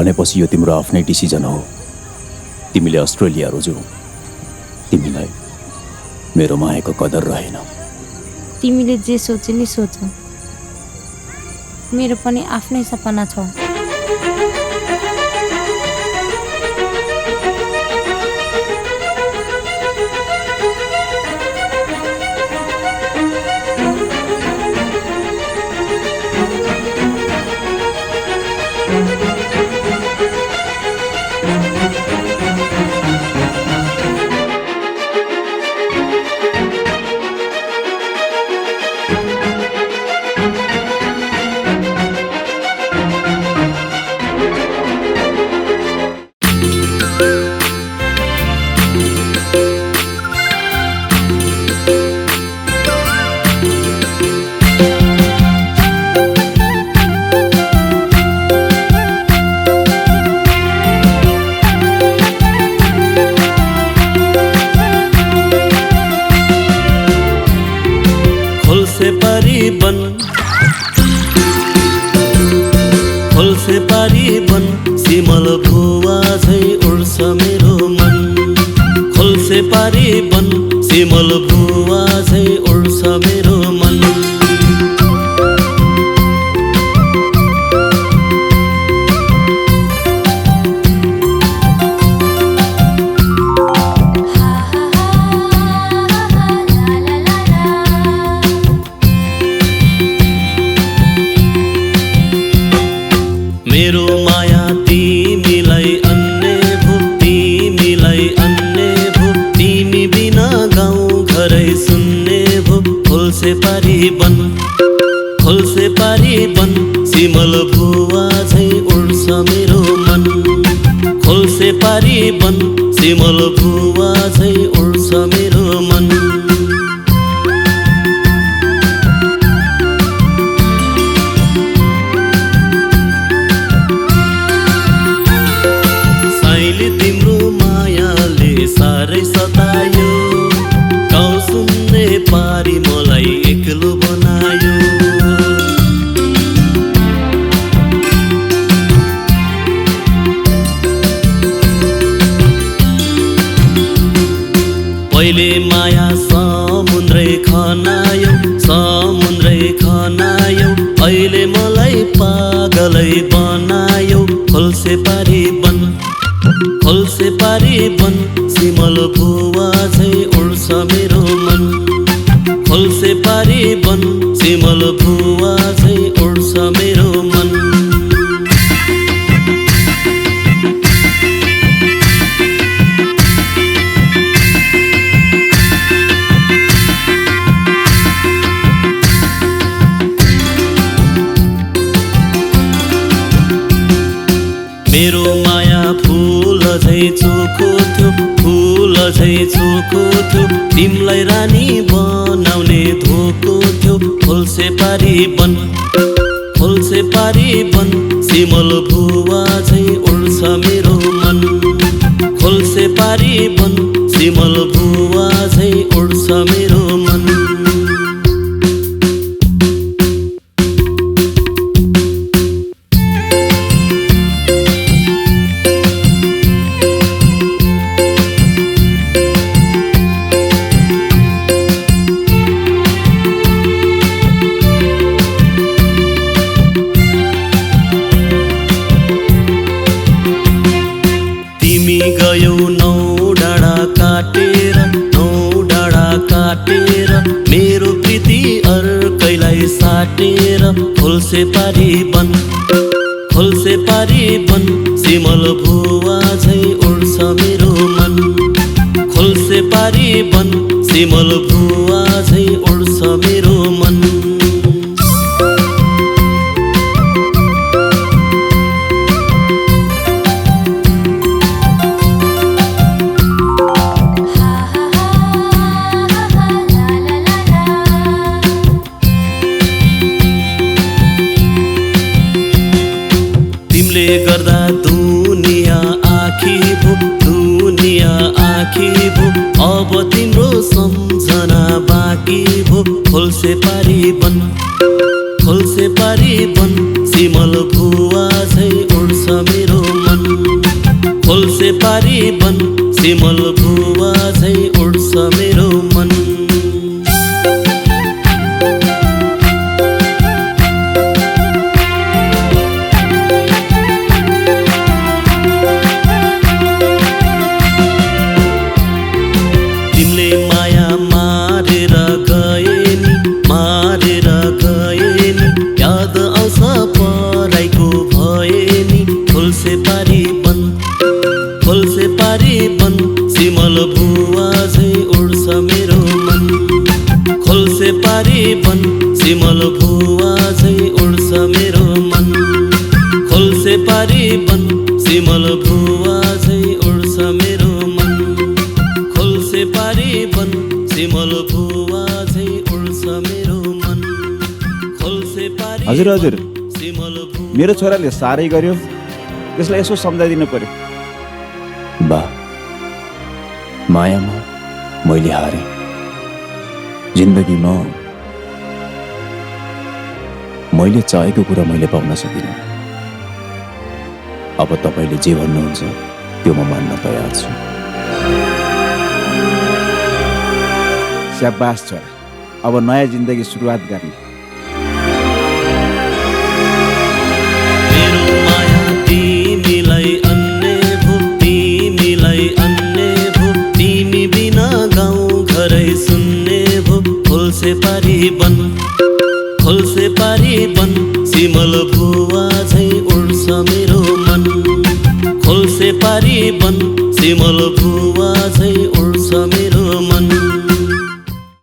भनेपछि यो तिम्रो आफ्नै डिसिजन हो। तिमीले अस्ट्रेलिया रोज्यौ, तिमीलाई मेरो मायाको कदर रहेन। तिमीले जे सोचे नि सोच, मेरो पनि आफ्नै सपना छ। खोल्से पारी बन सिमल भुवा झै उड्छ मेरो मन। खोल्से पारी बन सिमल भुवा झै उड्छ मेरो मन। मेरो माया तिमीलाई अन्य भो, तिमीलाई अन्य भो, तिमी बिना गाउँ घरै सुन्ने भो। खोल्से पारी बन, खोल्से पारी बन सिमल भुवा झै उड्छ मेरो मन। खोल्से पारी बन सिमल भुवा झै उड्छ मेरो मन। तिम्रो मायाले साह्रै सतायो, गाउँ सुन्ने पारी मलाई एक्लो बनायो। पहिले माया समुद्रै खनायो, समुद्रै खनायो, अहिले मलाई पागलै बनायो। खोल्से पारी बन, खोल्से पारी बन सिमल भुवा झै उड्छ मेरो मन। खोल्से पारी बन सिमल भुवा झै उड्छ मेरो मन। मेरो माया फूल झै चोखो थियो, फूल झै चोखो थियो, तिमीलाई रानी बनाउने धोको थियो। खोल्से पारी बन, खोल्से पारी बन सिमल भुवा झै उड्छ मेरो मन। खोल्से पारी बन सिमल भुवा झै उड्छ मेरो मन। गयौ नौ डाँडा काटेर, नौ डाँडा काटेर, मेरो प्रीति अर्कैलाई साटेर। खोल्से पारी बन, खोल्से पारी बन सिमल भुवा झै उड्छ मेरो मन। खोल्से पारी बन सिमल भुवा झै उड्छ मेरो मन। तिमीले गर्दा दुनिया आँखी भो, दुनिया आँखी भो, अब तिम्रो सम्झना बाँकी भो। खोल्से पारी बन, खोल्से पारी बन सिमल भुवा झै उड्छ मेरो खोल्से पारी बन सिमल भुवा झै उड्छ मेरो मन तिमीले माया मारेर गए नि याद आउँछ पराइको भए नि खोल्से पारी बन सिमल भुवा झै उड्छ मेरो मन खोल्से पारी बन सिमल भुवा झै उड्छ मेरो मन खोल्से पारी बन सिमल भुवा झै उड्छ मेरो मन खोल्से पारी बन सिमल भुवा झै उड्छ मेरो मन खोल्से पारी हजुर हजुर सिमल भुवा मेरो छोराले साह्रै गर्यो त्यसलाई यसो सम्झाइदिनु पर्यो बा मायामा मैले हारे जिन्दगीमा मैले चाहेको कुरा मैले पाउन सकिनँ अब तपाईँले जे भन्नुहुन्छ त्यो म मान्न तयार छु स्याबास छोरा अब नयाँ जिन्दगी सुरुवात गर्ने मेरो माया तिमीलाई अन्य भो तिमी बिना गाउँ घरै सुन्ने भो खोल्से पारी बन सिमल भुवा झै उड्छ मेरो मन खोल्से पारी बन